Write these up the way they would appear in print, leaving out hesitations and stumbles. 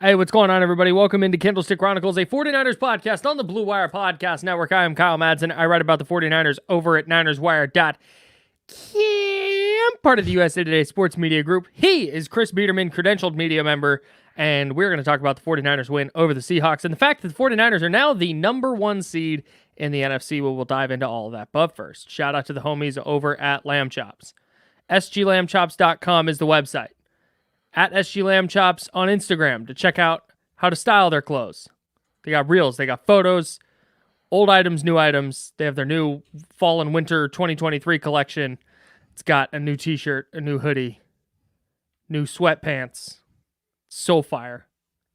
Hey, what's going on, everybody? Welcome into Candlestick Chronicles, a 49ers podcast on the Blue Wire Podcast Network. I am Kyle Madson. I write about the 49ers over at NinersWire.com, part of the USA Today Sports Media Group. He is Chris Biderman, credentialed media member, and we're going to talk about the 49ers win over the Seahawks and the fact that the 49ers are now the number one seed in the NFC. We'll dive into all of that. But first, shout out to the homies over at Lamb Chops. SGLambchops.com is the website. At SG Lamb Chops on Instagram to check out how to style their clothes. They got reels, they got photos, old items, new items. They have their new fall and winter 2023 collection. It's got a new t-shirt, a new hoodie, new sweatpants. So fire.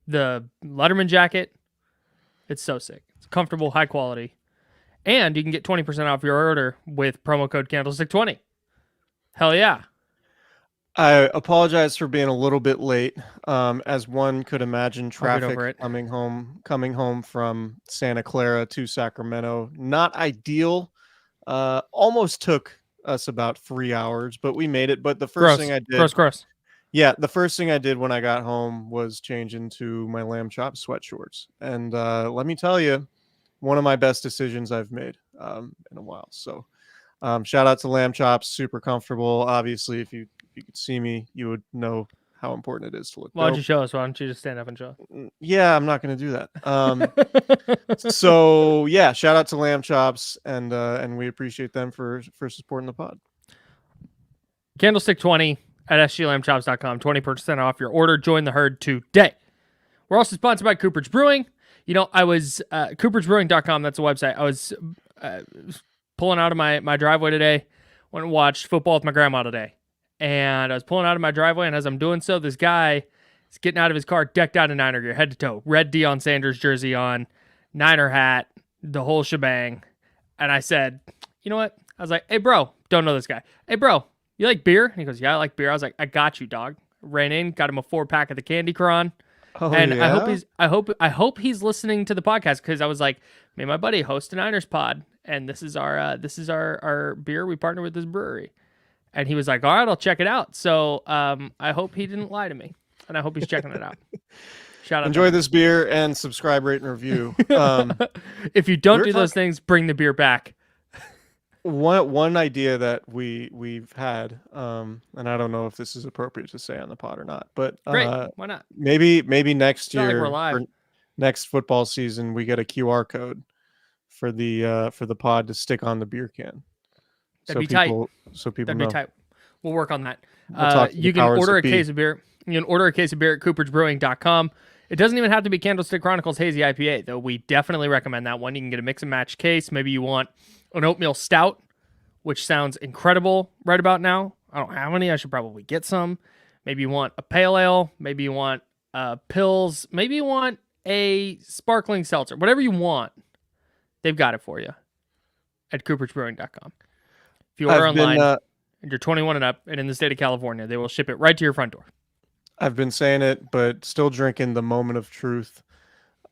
The Letterman jacket, it's so sick. It's comfortable, high quality. And you can get 20% off your order with promo code Candlestick20. Hell yeah. I apologize for being a little bit late. As one could imagine, traffic coming home from Santa Clara to Sacramento, not ideal. Almost took us about 3 hours, but we made it. But the first thing I did, yeah, the first thing I did when I got home was change into my Lamb Chop sweat shorts, and let me tell you, one of my best decisions I've made in a while. So, shout out to Lamb Chops, super comfortable. Obviously, if you could see me, you would know how important it is to look. Why don't you show us? Why don't you just stand up and show us? Yeah, I'm not going to do that. So yeah, shout out to Lamb Chops, and we appreciate them for supporting the pod. Candlestick 20 at sglambchops.com, 20% off your order. Join the herd today. We're also sponsored by Cooperage Brewing. You know, I was CooperagBrewing.com. That's a website. I was pulling out of my driveway today. Went and watched football with my grandma today. And I was pulling out of my driveway, and as I'm doing so, this guy is getting out of his car, decked out in Niner gear, head to toe. Red Deion Sanders jersey on, Niner hat, the whole shebang. And I said, you know what? I was like, hey, bro, don't know this guy. Hey, bro, you like beer? And he goes, yeah, I like beer. I was like, I got you, dog. Ran in, got him a 4-pack of the Candy Cron. Oh, and yeah? I hope he's listening to the podcast, because I was like, me and my buddy host a Niners pod, and this is our beer. We partner with this brewery. And he was like, all right, I'll check it out. So I hope he didn't lie to me, and I hope he's checking it out. Shout out. Enjoy this beer and subscribe, rate, and review. If you don't do those things, bring the beer back. One idea that we've had, and I don't know if this is appropriate to say on the pod or not, but great, why not? Maybe next year, like we're live. or next football season, we get a QR code for the pod to stick on the beer can. That'd be tight. So people That'd know. be tight. We'll work on that. You can order a case of beer. You can order a case of beer at CooperagBrewing.com. It doesn't even have to be Candlestick Chronicles Hazy IPA, though. We definitely recommend that one. You can get a mix and match case. Maybe you want an oatmeal stout, which sounds incredible right about now. I don't have any. I should probably get some. Maybe you want a pale ale. Maybe you want pills. Maybe you want a sparkling seltzer. Whatever you want, they've got it for you at CooperagBrewing.com. If you order online and you're 21 and up and in the state of California, they will ship it right to your front door. I've been saying it, but still drinking the Moment of Truth.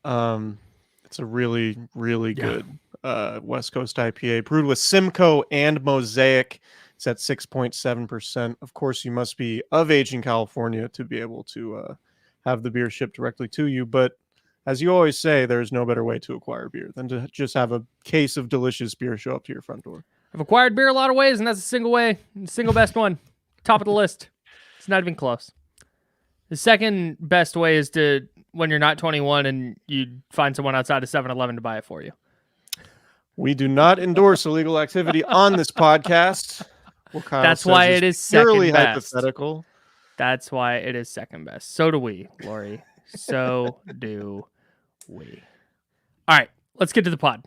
It's a really, really good West Coast IPA brewed with Simcoe and Mosaic. It's at 6.7%. Of course, you must be of age in California to be able to have the beer shipped directly to you. But as you always say, there's no better way to acquire beer than to just have a case of delicious beer show up to your front door. I've acquired beer a lot of ways, and that's a single way, single best one. Top of the list. It's not even close. The second best way is to, when you're not 21 and you find someone outside of 7-Eleven to buy it for you. We do not endorse illegal activity on this podcast. That's why it is second best. Hypothetical. That's why it is second best. So do we, Lori. So do we. All right, let's get to the pod.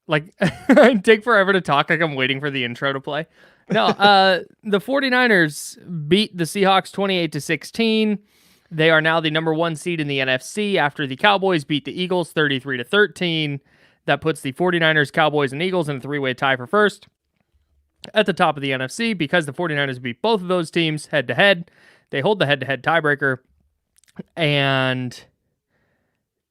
Like, I take forever to talk, like I'm waiting for the intro to play. No, the 49ers beat the Seahawks 28-16. They are now the number one seed in the NFC after the Cowboys beat the Eagles 33-13. That puts the 49ers, Cowboys, and Eagles in a three-way tie for first at the top of the NFC. Because the 49ers beat both of those teams head-to-head, they hold the head-to-head tiebreaker, and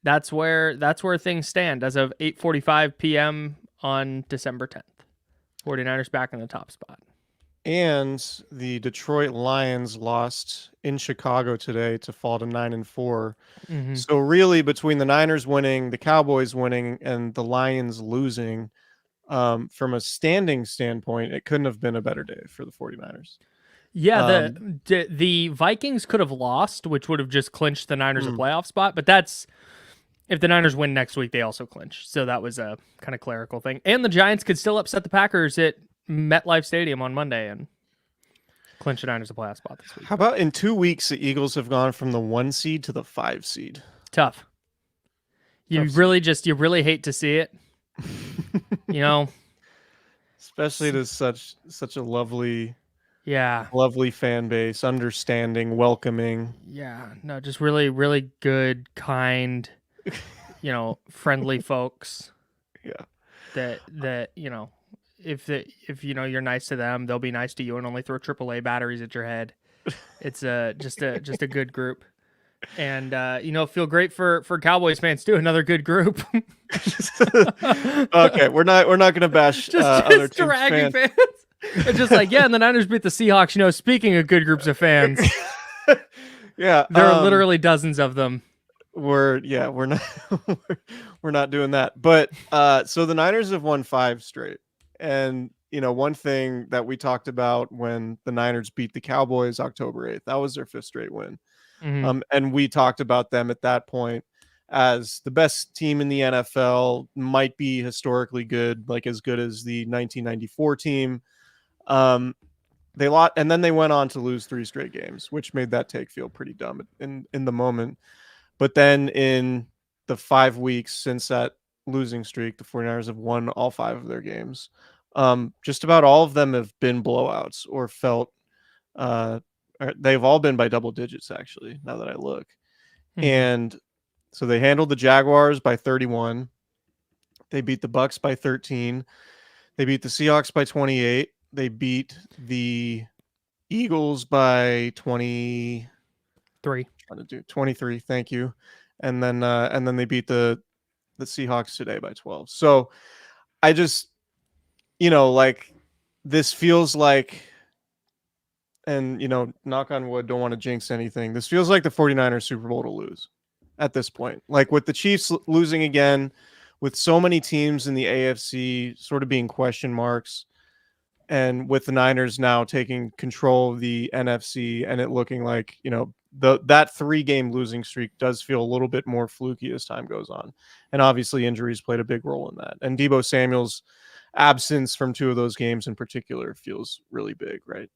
that's where things stand as of 8:45 p.m. on December 10th. 49ers back in the top spot. And the Detroit Lions lost in Chicago today to fall to 9-4. Mm-hmm. So really, between the Niners winning, the Cowboys winning, and the Lions losing, from a standing standpoint, it couldn't have been a better day for the 49ers. Yeah, the Vikings could have lost, which would have just clinched the Niners a playoff spot. But that's if the Niners win next week, they also clinch. So that was a kind of clerical thing. And the Giants could still upset the Packers at MetLife Stadium on Monday and clinch the Niners a playoff spot this week. How about in 2 weeks, the Eagles have gone from the 1 seed to the 5 seed? Tough. You really hate to see it. Especially to such a lovely fan base, understanding, welcoming. Yeah, no, just really, really good, kind, friendly folks. Yeah. That if you're nice to them, they'll be nice to you and only throw AAA batteries at your head. It's just a good group. And feel great for Cowboys fans too. Another good group. Okay, we're not going to bash other teams' fans. It's just like, and the Niners beat the Seahawks. Speaking of good groups of fans, yeah, there are literally dozens of them. We're not we're not doing that. But so the Niners have won 5 straight, and one thing that we talked about when the Niners beat the Cowboys October 8th, that was their 5th straight win. Mm-hmm. And we talked about them at that point as the best team in the NFL, might be historically good, like as good as the 1994 team. They lost, and then they went on to lose 3 straight games, which made that take feel pretty dumb in the moment. But then in the 5 weeks since that losing streak, the 49ers have won all 5 of their games. Just about all of them have been blowouts or felt they've all been by double digits, actually, now that I look. Mm-hmm. And so they handled the Jaguars by 31. They beat the Bucks by 13. They beat the Seahawks by 28. They beat the Eagles by 23. 23, thank you. And then they beat the Seahawks today by 12. So I just, this feels like, and knock on wood, don't want to jinx anything, this feels like the 49ers Super Bowl to lose at this point. Like with the Chiefs losing again, with so many teams in the AFC sort of being question marks, and with the Niners now taking control of the NFC, and it looking like, that 3-game losing streak does feel a little bit more fluky as time goes on. And obviously injuries played a big role in that. And Deebo Samuel's absence from 2 of those games in particular feels really big, right?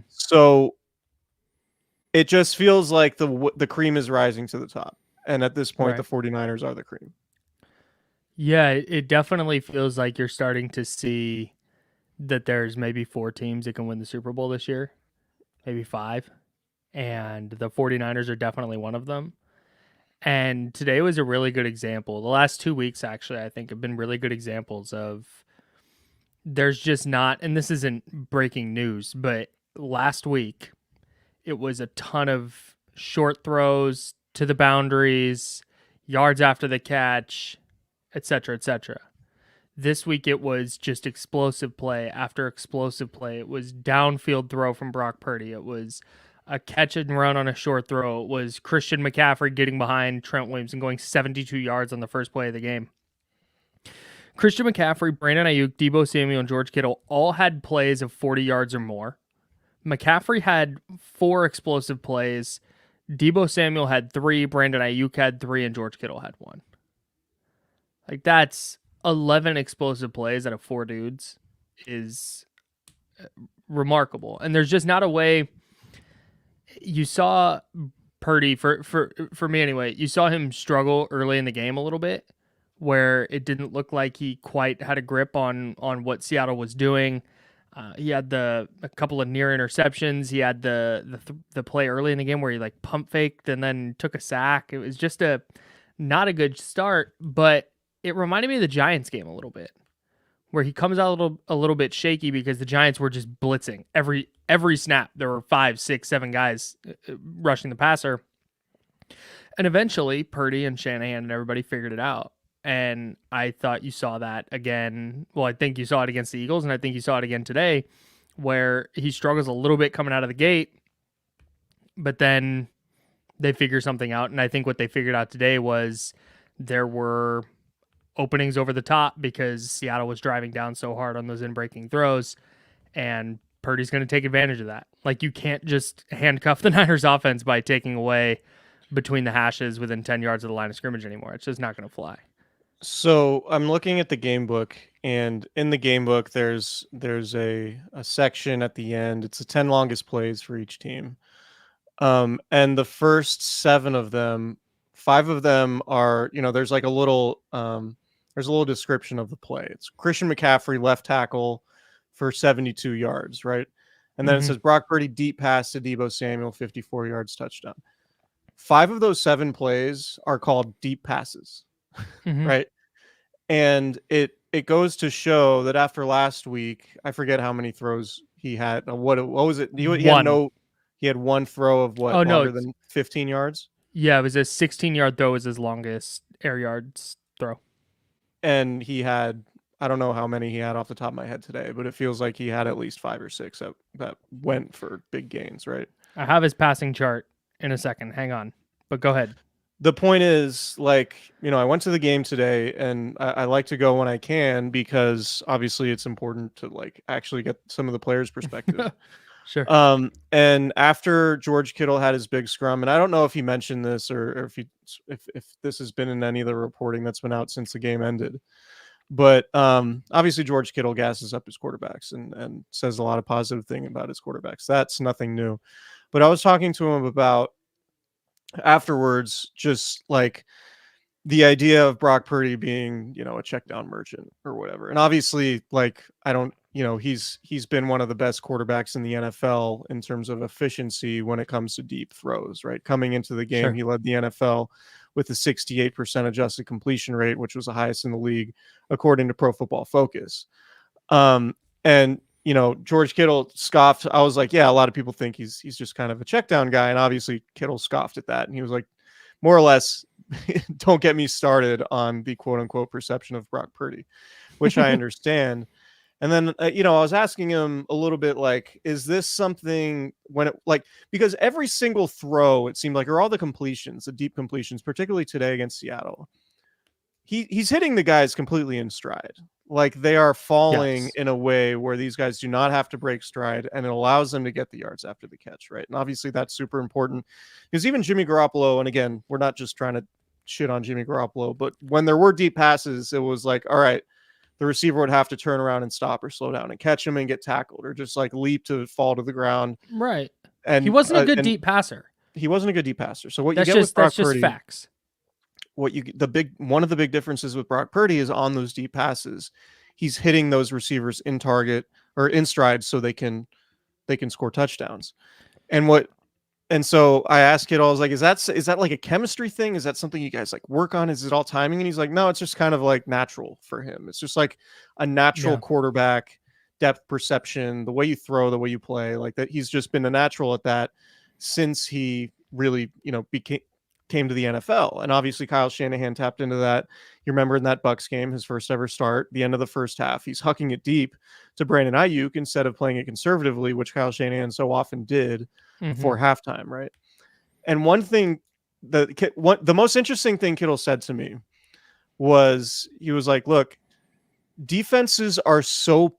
So it just feels like the cream is rising to the top. And at this point, the 49ers are the cream. Yeah, it definitely feels like you're starting to see that there's maybe 4 teams that can win the Super Bowl this year, maybe 5. And the 49ers are definitely one of them. And today was a really good example. The last 2 weeks, actually, I think have been really good examples of there's just not, and this isn't breaking news, but last week it was a ton of short throws to the boundaries, yards after the catch, etc., etc. This week it was just explosive play after explosive play. It was downfield throw from Brock Purdy. It was a catch and run on a short throw. It was Christian McCaffrey getting behind Trent Williams and going 72 yards on the first play of the game. Christian McCaffrey, Brandon Ayuk, Deebo Samuel, and George Kittle all had plays of 40 yards or more. McCaffrey had 4 explosive plays. Deebo Samuel had 3, Brandon Ayuk had 3, and George Kittle had 1. Like, that's 11 explosive plays out of 4 dudes is remarkable. And there's just not a way. You saw Purdy, for me anyway, you saw him struggle early in the game a little bit, where it didn't look like he quite had a grip on what Seattle was doing. He had a couple of near interceptions. He had the play early in the game where he like pump faked and then took a sack. It was just not a good start, but it reminded me of the Giants game a little bit, where he comes out a little bit shaky because the Giants were just blitzing every snap. There were 5, 6, 7 guys rushing the passer, and eventually Purdy and Shanahan and everybody figured it out. And I thought you saw that again. Well, I think you saw it against the Eagles, and I think you saw it again today, where he struggles a little bit coming out of the gate, but then they figure something out. And I think what they figured out today was there were openings over the top because Seattle was driving down so hard on those in-breaking throws, and Purdy's going to take advantage of that. Like, you can't just handcuff the Niners offense by taking away between the hashes within 10 yards of the line of scrimmage anymore. It's just not going to fly. So I'm looking at the game book, and in the game book, there's a section at the end. It's the 10 longest plays for each team. And the first 7 of them, 5 of them are, there's like a little description of the play. It's Christian McCaffrey, left tackle for 72 yards, right? And then it says Brock Purdy deep pass to Deebo Samuel, 54 yards, touchdown. 5 of those 7 plays are called deep passes, right? And it goes to show that after last week, I forget how many throws he had. What was it? He had one throw of what, longer than 15 yards? Yeah, it was a 16-yard throw was his longest air yards throw. And he had, I don't know how many he had off the top of my head today, but it feels like he had at least 5 or 6 that went for big gains, right? I have his passing chart in a second. Hang on. But go ahead. The point is, like, I went to the game today, and I like to go when I can because obviously it's important to like actually get some of the players' perspective. Sure. And after George Kittle had his big scrum, and I don't know if he mentioned this or if this has been in any of the reporting that's been out since the game ended, but obviously George Kittle gasses up his quarterbacks and says a lot of positive thing about his quarterbacks. That's nothing new. But I was talking to him about afterwards, just like the idea of Brock Purdy being, a check down merchant or whatever. And obviously, like, I don't, he's been one of the best quarterbacks in the NFL in terms of efficiency when it comes to deep throws, right? Coming into the game, He led the NFL with a 68% adjusted completion rate, which was the highest in the league, according to Pro Football Focus. And George Kittle scoffed. I was like, yeah, a lot of people think he's just kind of a check down guy. And obviously Kittle scoffed at that. And he was like, more or less, don't get me started on the quote unquote perception of Brock Purdy, which I understand. And then, I was asking him a little bit like, is this something because every single throw, it seemed like, or all the completions, the deep completions, particularly today against Seattle, he's hitting the guys completely in stride. Like, they are falling in a way where these guys do not have to break stride, and it allows them to get the yards after the catch, right? And obviously that's super important because even Jimmy Garoppolo, and again, we're not just trying to shit on Jimmy Garoppolo, but when there were deep passes, it was like, all right, the receiver would have to turn around and stop or slow down and catch him and get tackled or just like leap to fall to the ground. Right. And he wasn't a good deep passer. He wasn't a good deep passer. So what that's you get with Brock Purdy, just facts. One of the big differences with Brock Purdy is on those deep passes, he's hitting those receivers in target or in stride so they can score touchdowns. And so I asked Kittle, I was like, is that like a chemistry thing? Is that something you guys like work on? Is it all timing? And he's like, no, it's just kind of like natural for him. It's just like a natural quarterback depth perception, the way you throw, the way you play, like that. He's just been a natural at that since he really, came to the NFL. And obviously Kyle Shanahan tapped into that. You remember in that Bucs game, his first ever start, the end of the first half, he's hucking it deep to Brandon Ayuk instead of playing it conservatively, which Kyle Shanahan so often did before halftime, right? And one thing, the most interesting thing Kittle said to me was, he was like, look, defenses are so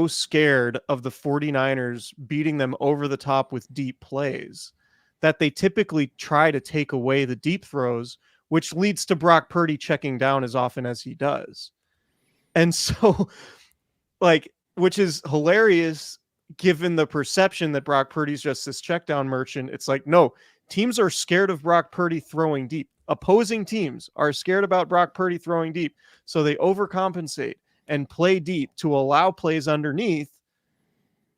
scared of the 49ers beating them over the top with deep plays that they typically try to take away the deep throws, which leads to Brock Purdy checking down as often as he does. And so, like, which is hilarious given the perception that Brock Purdy's just this check down merchant. It's like, no, teams are scared of Brock Purdy throwing deep. Opposing teams are scared about Brock Purdy throwing deep. So they overcompensate and play deep to allow plays underneath.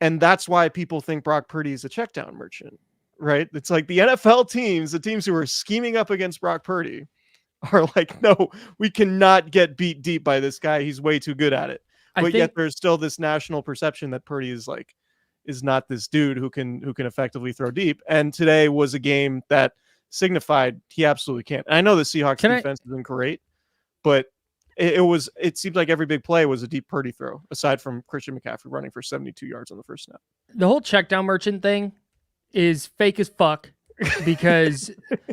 And that's why people think Brock Purdy is a check down merchant. Right? It's like the NFL teams, the teams who are scheming up against Brock Purdy are like, no, we cannot get beat deep by this guy. He's way too good at it. But yet there's still this national perception that Purdy is not this dude who can effectively throw deep. And today was a game that signified he absolutely can't. And I know the Seahawks defense has been great, but it seemed like every big play was a deep Purdy throw, aside from Christian McCaffrey running for 72 yards on the first snap. The whole check down merchant thing is fake as fuck because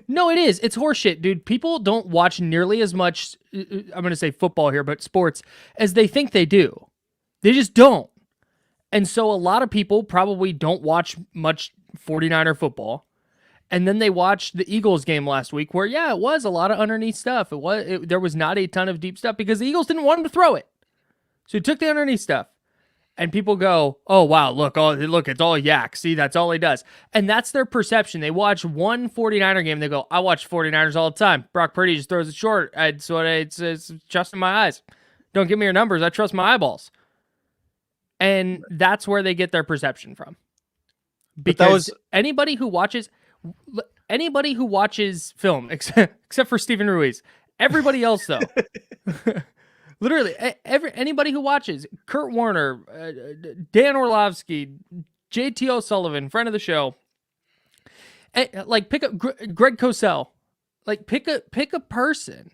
no, it is. It's horseshit, dude. People don't watch nearly as much, I'm going to say football here, but sports as they think they do. They just don't. And so a lot of people probably don't watch much 49er football. And then they watched the Eagles game last week where, yeah, it was a lot of underneath stuff. There was not a ton of deep stuff because the Eagles didn't want him to throw it. So he took the underneath stuff. And people go, oh, wow, look, it's all yak. See, that's all he does. And that's their perception. They watch one 49er game. They go, I watch 49ers all the time. Brock Purdy just throws it short. It's just in my eyes. Don't give me your numbers. I trust my eyeballs. And that's where they get their perception from. Because anybody who watches film, except for Steven Ruiz, everybody else, though, literally, anybody who watches, Kurt Warner, Dan Orlovsky, JT O'Sullivan, friend of the show, like pick up Greg Cosell, like pick a person.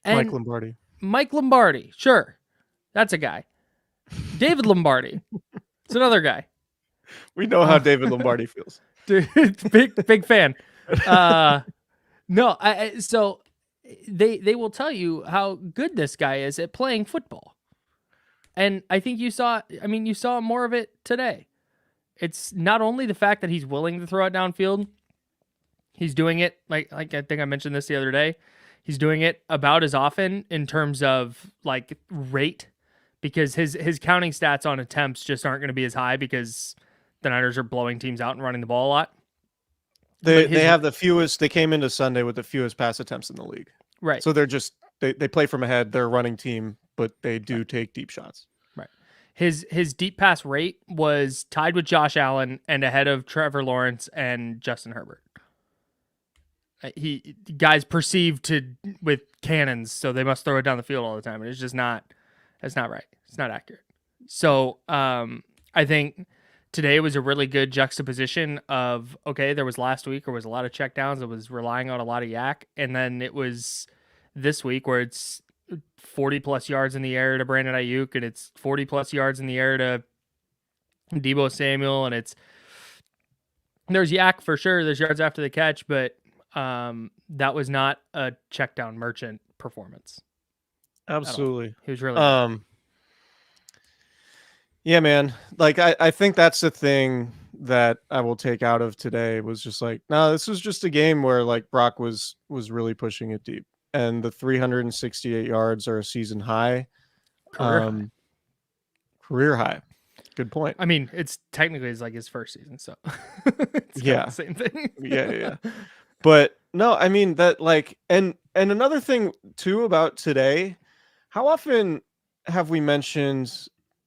And Mike Lombardi, sure, that's a guy. David Lombardi, it's another guy. We know how David Lombardi feels. Dude, big fan. So they will tell you how good this guy is at playing football. And I think you saw more of it today. It's not only the fact that he's willing to throw it downfield, he's doing it like I think I mentioned this the other day. He's doing it about as often in terms of like rate, because his counting stats on attempts just aren't going to be as high because the Niners are blowing teams out and running the ball a lot. They have the fewest. They came into Sunday with the fewest pass attempts in the league. Right. So they're just they play from ahead. They're a running team, but they do take deep shots. Right. His deep pass rate was tied with Josh Allen and ahead of Trevor Lawrence and Justin Herbert. Guys perceived with cannons, so they must throw it down the field all the time. And it's just not. That's not right. It's not accurate. So I think today was a really good juxtaposition of, okay, there was last week where it was a lot of checkdowns. It was relying on a lot of yak. And then it was this week where it's 40-plus yards in the air to Brandon Ayuk, and it's 40-plus yards in the air to Deebo Samuel, and there's yak for sure. There's yards after the catch, but that was not a checkdown merchant performance. Absolutely. He was really good. Yeah, man. Like I think that's the thing that I will take out of today was just like, no, this was just a game where like Brock was really pushing it deep, and the 368 yards are a season high. Career high. Good point. I mean, it's technically like his first season, so it's the same thing. yeah. But no, I mean that like, and another thing too about today, how often have we mentioned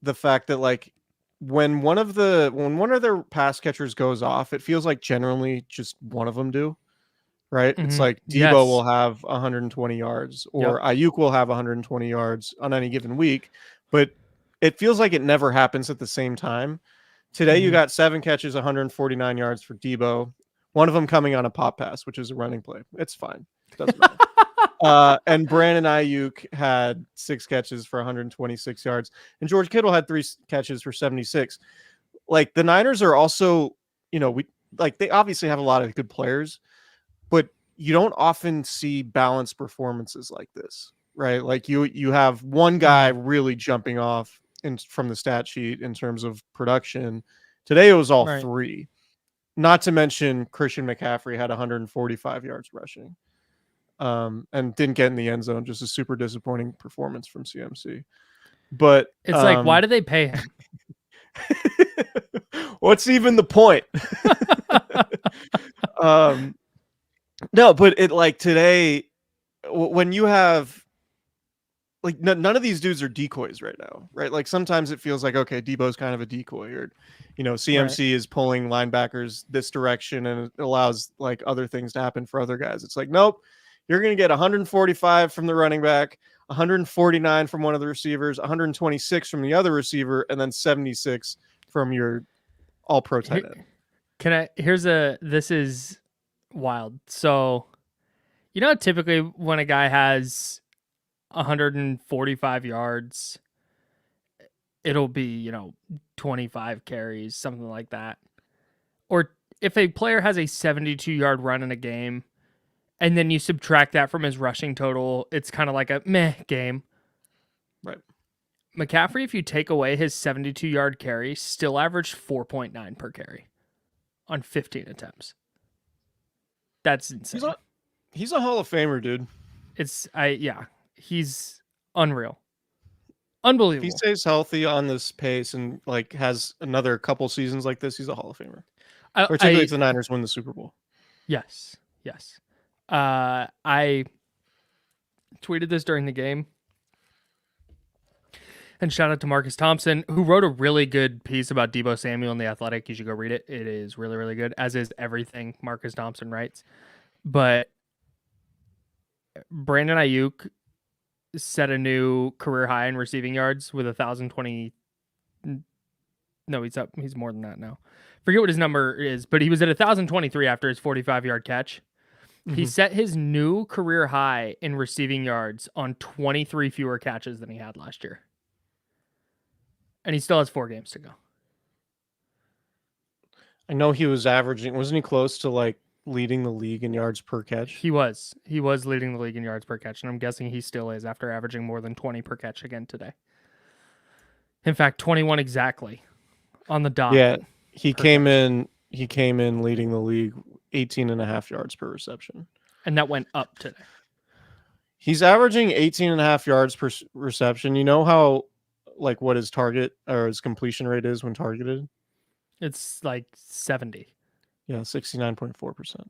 the fact that like when one of their pass catchers goes off, it feels like generally just one of them do, right? Mm-hmm. It's like Deebo will have 120 yards or Ayuk will have 120 yards on any given week, but it feels like it never happens at the same time. Today you got 7 catches, 149 yards for Deebo. One of them coming on a pop pass, which is a running play. It's fine. It doesn't matter. And Brandon Ayuk had 6 catches for 126 yards, and George Kittle had 3 catches for 76. Like the Niners are also, they obviously have a lot of good players, but you don't often see balanced performances like this, right? Like you have one guy really jumping off from the stat sheet in terms of production. Today it was all 3. Not to mention Christian McCaffrey had 145 yards rushing. And didn't get in the end zone. Just a super disappointing performance from CMC. But it's like, why do they pay him? What's even the point? No, but it like today, when you have like none of these dudes are decoys right now, right? Like sometimes it feels like, okay, Debo's kind of a decoy, or CMC is pulling linebackers this direction and it allows like other things to happen for other guys. It's like, nope. You're going to get 145 from the running back, 149 from one of the receivers, 126 from the other receiver, and then 76 from your all-pro tight end. This is wild. So, typically when a guy has 145 yards. It'll be, 25 carries, something like that. Or if a player has a 72-yard run in a game, and then you subtract that from his rushing total, it's kind of like a meh game. Right. McCaffrey, if you take away his 72-yard carry, still averaged 4.9 per carry on 15 attempts. That's insane. He's a Hall of Famer, dude. He's unreal. Unbelievable. If he stays healthy on this pace and like has another couple seasons like this, he's a Hall of Famer. Particularly if the Niners win the Super Bowl. Yes. I tweeted this during the game. And shout out to Marcus Thompson, who wrote a really good piece about Deebo Samuel in The Athletic. You should go read it. It is really, really good, as is everything Marcus Thompson writes. But Brandon Ayuk set a new career high in receiving yards with 1,020. No, he's up. He's more than that now. Forget what his number is, but he was at 1,023 after his 45-yard catch. Mm-hmm. He set his new career high in receiving yards on 23 fewer catches than he had last year. And he still has 4 games to go. I know he was averaging, wasn't he close to like leading the league in yards per catch? He was leading the league in yards per catch, and I'm guessing he still is after averaging more than 20 per catch again today. In fact, 21 exactly on the dot. Yeah, he came in leading the league 18.5 yards per reception. And that went up today. He's averaging 18.5 yards per reception. You know how like what his target or his completion rate is when targeted? It's like 70. Yeah, 69.4%.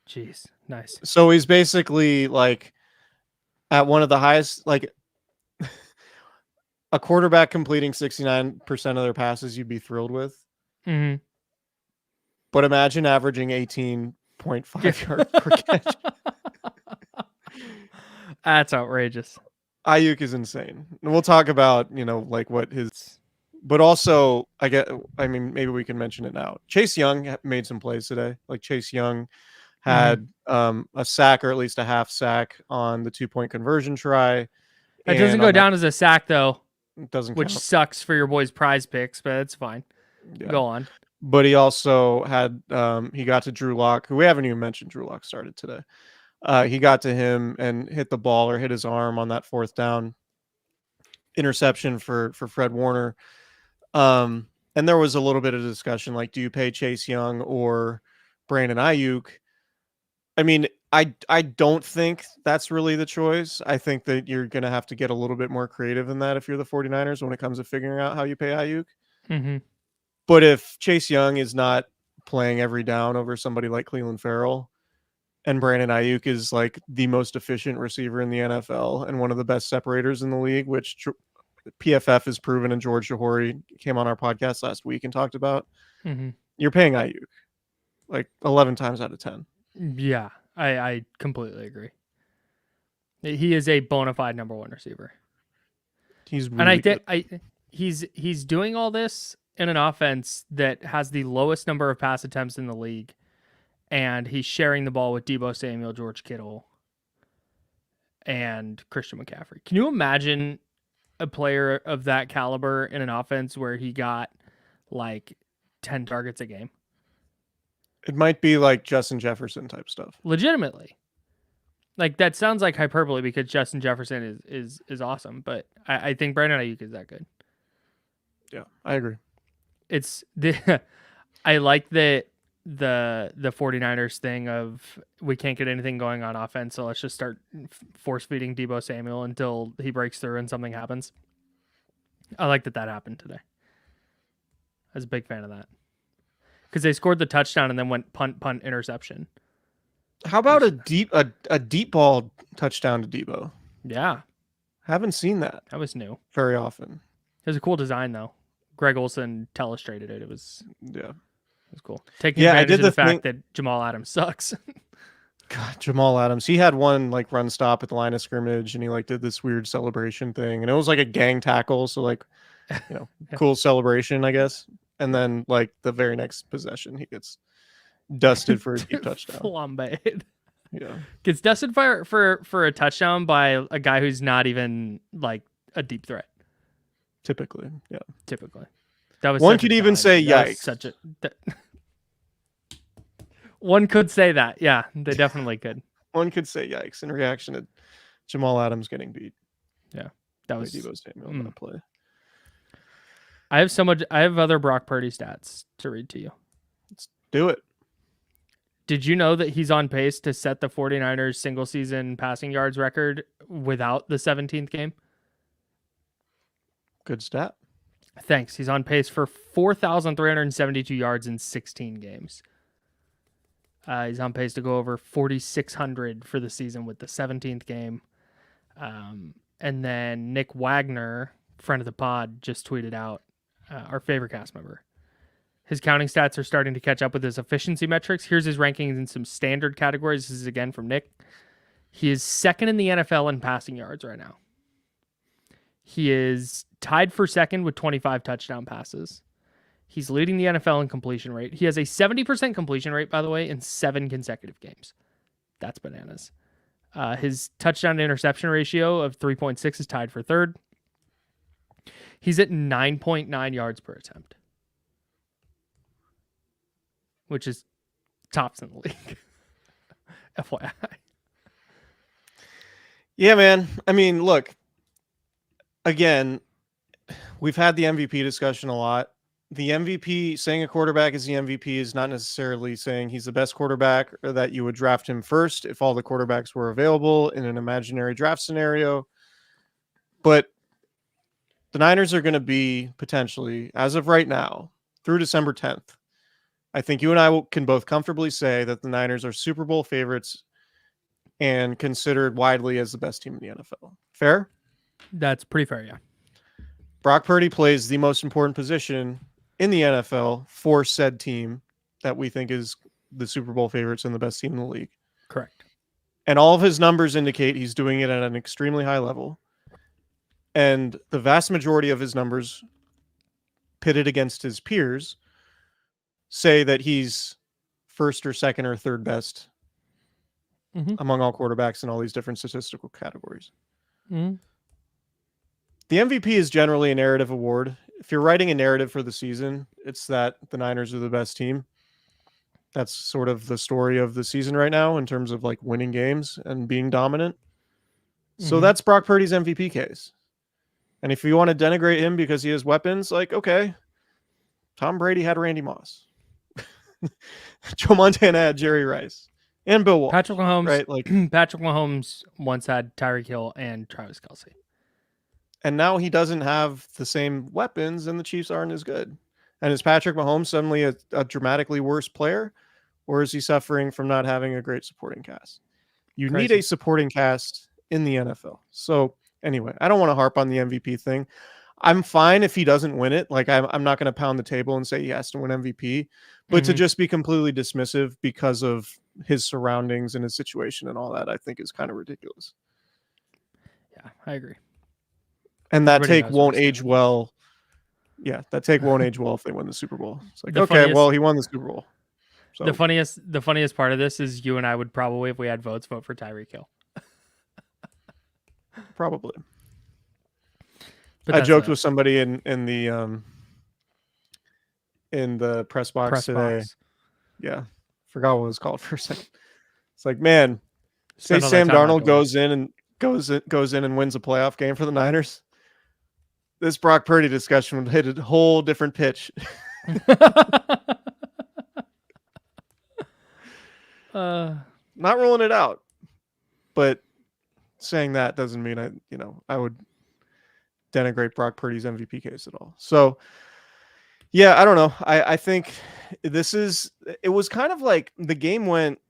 Jeez, nice. So he's basically like at one of the highest, like a quarterback completing 69% of their passes you'd be thrilled with. Mm-hmm. But imagine averaging 18.5 yards per catch. That's outrageous. Ayuk is insane. And we'll talk about, like what his, but also maybe we can mention it now. Chase Young made some plays today. Like Chase Young had a sack or at least a half sack on the 2-point conversion try. It doesn't go down as a sack though. It doesn't, which count. Sucks for your boys' prize picks, but it's fine. Yeah. Go on. But he also had, he got to Drew Lock, who we haven't even mentioned. Drew Lock started today. He got to him and hit the ball or hit his arm on that 4th down interception for Fred Warner. And there was a little bit of discussion, like, do you pay Chase Young or Brandon Ayuk? I mean, I don't think that's really the choice. I think that you're going to have to get a little bit more creative than that if you're the 49ers when it comes to figuring out how you pay Ayuk. Mm-hmm. But if Chase Young is not playing every down over somebody like Cleveland Farrell, and Brandon Ayuk is like the most efficient receiver in the NFL and one of the best separators in the league, which PFF has proven, and George Jahori came on our podcast last week and talked about, you're paying Ayuk like 11 times out of 10. Yeah, I completely agree. He is a bona fide number 1 receiver. He's really good. He's doing all this in an offense that has the lowest number of pass attempts in the league. And he's sharing the ball with Deebo Samuel, George Kittle, and Christian McCaffrey. Can you imagine a player of that caliber in an offense where he got like 10 targets a game? It might be like Justin Jefferson type stuff. Legitimately. Like that sounds like hyperbole because Justin Jefferson is awesome, but I think Brandon Ayuk is that good. Yeah, I agree. I like that the 49ers thing of we can't get anything going on offense, so let's just start force feeding Deebo Samuel until he breaks through and something happens. I like that happened today. I was a big fan of that because they scored the touchdown and then went punt interception. How about a deep ball touchdown to Deebo? Yeah, haven't seen that. That was new very often. It was a cool design though. Greg Olsen telestrated it. It was It was cool. Taking advantage of the fact that Jamal Adams sucks. God, Jamal Adams. He had one like run stop at the line of scrimmage and he like did this weird celebration thing. And it was like a gang tackle. So like, cool celebration, I guess. And then like the very next possession, he gets dusted for a deep touchdown. Flambéed. Yeah. Gets dusted for a touchdown by a guy who's not even like a deep threat. Typically, yeah. Typically. That was one could even say yikes. One could say that. Yeah, they definitely could. One could say yikes in reaction to Jamal Adams getting beat. Yeah, that was Deebo Samuel in that play. I have other Brock Purdy stats to read to you. Let's do it. Did you know that he's on pace to set the 49ers single season passing yards record without the 17th game? Good stat. Thanks. He's on pace for 4,372 yards in 16 games. He's on pace to go over 4,600 for the season with the 17th game. And then Nick Wagner, friend of the pod, just tweeted out, our favorite cast member. His counting stats are starting to catch up with his efficiency metrics. Here's his rankings in some standard categories. This is again from Nick. He is second in the NFL in passing yards right now. He is tied for second with 25 touchdown passes. He's leading the NFL in completion rate. He has a 70% completion rate, by the way, in 7 consecutive games. That's bananas. His touchdown to interception ratio of 3.6 is tied for third. He's at 9.9 yards per attempt, which is tops in the league. FYI. Yeah, man. I mean, look, again, we've had the MVP discussion a lot. The MVP, saying a quarterback is the MVP is not necessarily saying he's the best quarterback or that you would draft him first if all the quarterbacks were available in an imaginary draft scenario. But the Niners are going to be potentially, as of right now, through December 10th, I think you and I can both comfortably say that the Niners are Super Bowl favorites and considered widely as the best team in the NFL. Fair? That's pretty fair, yeah. Brock Purdy plays the most important position in the NFL for said team that we think is the Super Bowl favorites and the best team in the league. Correct. And all of his numbers indicate he's doing it at an extremely high level. And the vast majority of his numbers pitted against his peers say that he's first or second or third best among all quarterbacks in all these different statistical categories. Mm-hmm. The MVP is generally a narrative award. If you're writing a narrative for the season, it's that the Niners are the best team. That's sort of the story of the season right now in terms of like winning games and being dominant. So that's Brock Purdy's MVP case. And if you want to denigrate him because he has weapons, like, okay, Tom Brady had Randy Moss. Joe Montana had Jerry Rice and Bill Walsh. Patrick Mahomes, right? Like Patrick Mahomes once had Tyreek Hill and Travis Kelce. And now he doesn't have the same weapons and the Chiefs aren't as good. And is Patrick Mahomes suddenly a dramatically worse player? Or is he suffering from not having a great supporting cast? You need a supporting cast in the NFL. So anyway, I don't want to harp on the MVP thing. I'm fine if he doesn't win it. Like I'm not going to pound the table and say he has to win MVP, but to just be completely dismissive because of his surroundings and his situation and all that, I think is kind of ridiculous. Yeah, I agree. And that take won't age well. Yeah, that take won't age well if they win the Super Bowl. It's like, okay, well, he won the Super Bowl. So. The funniest part of this is you and I would probably, if we had votes, vote for Tyreek Hill. Probably. But I joked with somebody in the press box today. Yeah, forgot what it was called for a second. It's like, man, say Sam Darnold goes in and wins a playoff game for the Niners. This Brock Purdy discussion would hit a whole different pitch. Not ruling it out, but saying that doesn't mean I would denigrate Brock Purdy's MVP case at all. So yeah, I don't know. I think it was kind of like the game went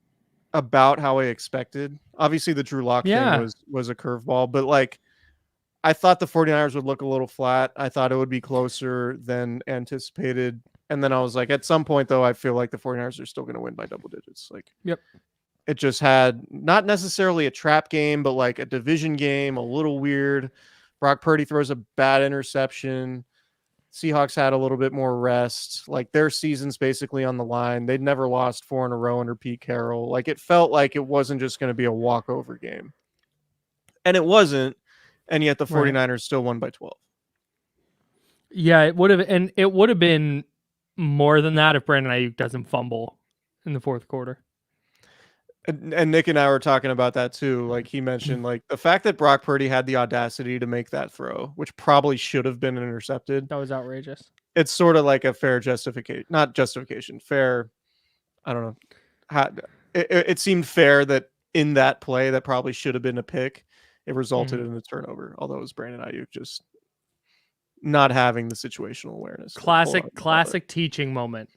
about how I expected. Obviously the Drew Lock thing was a curveball, but like I thought the 49ers would look a little flat. I thought it would be closer than anticipated. And then I was like, at some point though, I feel like the 49ers are still going to win by double digits. Like, yep. It just had not necessarily a trap game, but like a division game, a little weird. Brock Purdy throws a bad interception. Seahawks had a little bit more rest. Like their season's basically on the line. They'd never lost 4 in a row under Pete Carroll. Like it felt like it wasn't just going to be a walkover game. And it wasn't. And yet the 49ers still won by 12. Yeah, it would have, and it would have been more than that if Brandon Ayuk doesn't fumble in the fourth quarter. And Nick and I were talking about that too. Like he mentioned, like the fact that Brock Purdy had the audacity to make that throw, which probably should have been intercepted. That was outrageous. It's sort of like a fair justification, not justification, fair. I don't know. It seemed fair that in that play that probably should have been a pick, it resulted in a turnover. Although it was Brandon Ayuk just not having the situational awareness. Classic teaching moment.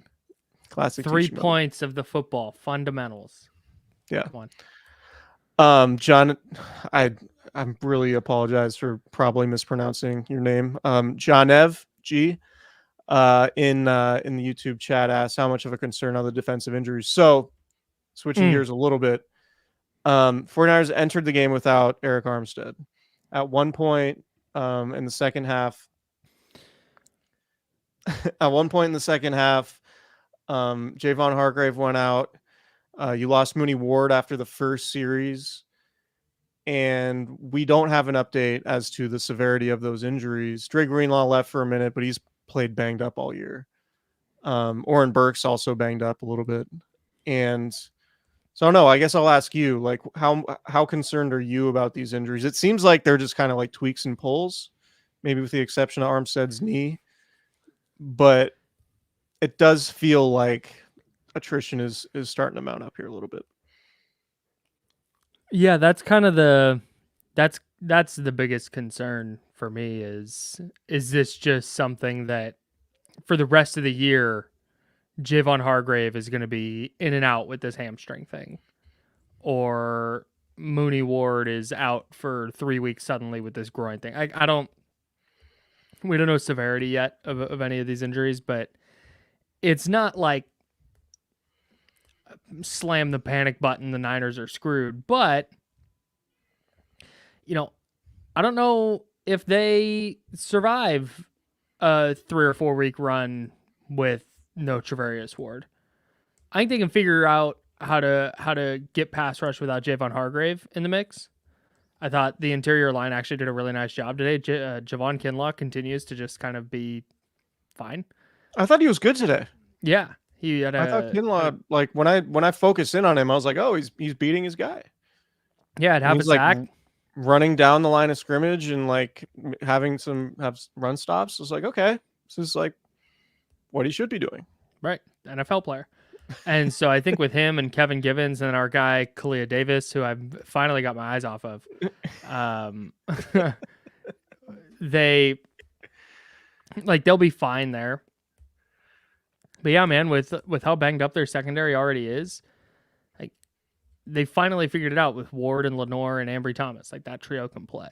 Classic 3 points of the football fundamentals. Yeah. Come on. John, I'm really apologize for probably mispronouncing your name. John G. In the YouTube chat asked how much of a concern are the defensive injuries. So switching gears a little bit. 49ers entered the game without Eric Armstead. At one point in the second half, Javon Hargrave went out. You lost Mooney Ward after the first series, and we don't have an update as to the severity of those injuries. Dre Greenlaw left for a minute, but he's played banged up all year. Oren Burks also banged up a little bit. And so, no, I guess I'll ask you, like, how concerned are you about these injuries? It seems like they're just kind of like tweaks and pulls, maybe with the exception of Armstead's knee. But it does feel like attrition is starting to mount up here a little bit. Yeah, that's kind of that's the biggest concern for me is this just something that for the rest of the year Javon Hargrave is going to be in and out with this hamstring thing, or Mooney Ward is out for 3 weeks suddenly with this groin thing. We don't know severity yet of any of these injuries, but it's not like slam the panic button, the Niners are screwed. But, I don't know if they survive a 3 or 4 week run with no Travarius Ward. I think they can figure out how to get pass rush without Javon Hargrave in the mix. I thought the interior line actually did a really nice job today. Javon Kinlaw continues to just kind of be fine. I thought he was good today. Yeah. I thought Kinlaw, like when I focused in on him, I was like, oh, he's beating his guy. Yeah, I'd have a sack. Like running down the line of scrimmage and like have run stops. I was like, okay, this is like what he should be doing. Right. NFL player. And so I think with him and Kevin Givens and our guy Kalia Davis, who I've finally got my eyes off of, they'll be fine there. But yeah, man, with how banged up their secondary already is, like they finally figured it out with Ward and Lenore and Ambry Thomas. Like that trio can play.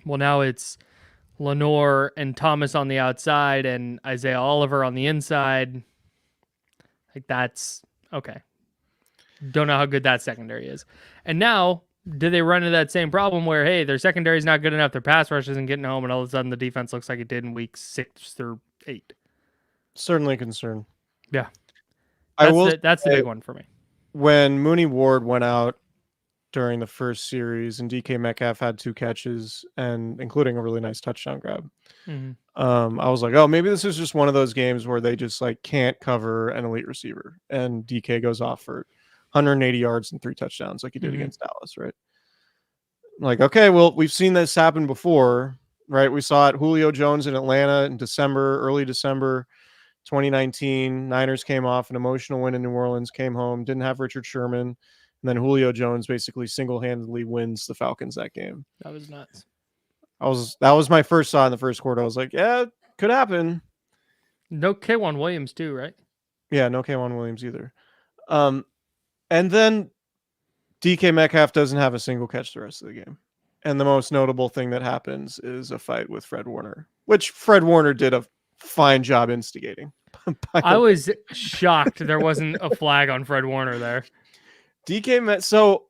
Well, now it's Lenore and Thomas on the outside and Isaiah Oliver on the inside. Like that's okay. Don't know how good that secondary is. And now, do they run into that same problem where, hey, their secondary is not good enough, their pass rush isn't getting home, and all of a sudden the defense looks like it did in weeks 6 through 8? Certainly a concern. Yeah. That's the big one for me. When Mooney Ward went out during the first series and DK Metcalf had 2 catches and including a really nice touchdown grab, I was like, oh, maybe this is just one of those games where they just like can't cover an elite receiver and DK goes off for 180 yards and 3 touchdowns like he did against Dallas, right? Like, okay, well, we've seen this happen before, right? We saw it Julio Jones in Atlanta in early December 2019. Niners came off an emotional win in New Orleans, came home, didn't have Richard Sherman, and then Julio Jones basically single-handedly wins the Falcons that game. That was nuts. That was my first thought in the first quarter. I was like, yeah, it could happen. No K'Wan Williams too, right? Yeah, no K'Wan Williams either. And then DK Metcalf doesn't have a single catch the rest of the game. And the most notable thing that happens is a fight with Fred Warner, which Fred Warner did a fine job instigating. I was shocked there wasn't a flag on Fred Warner there. So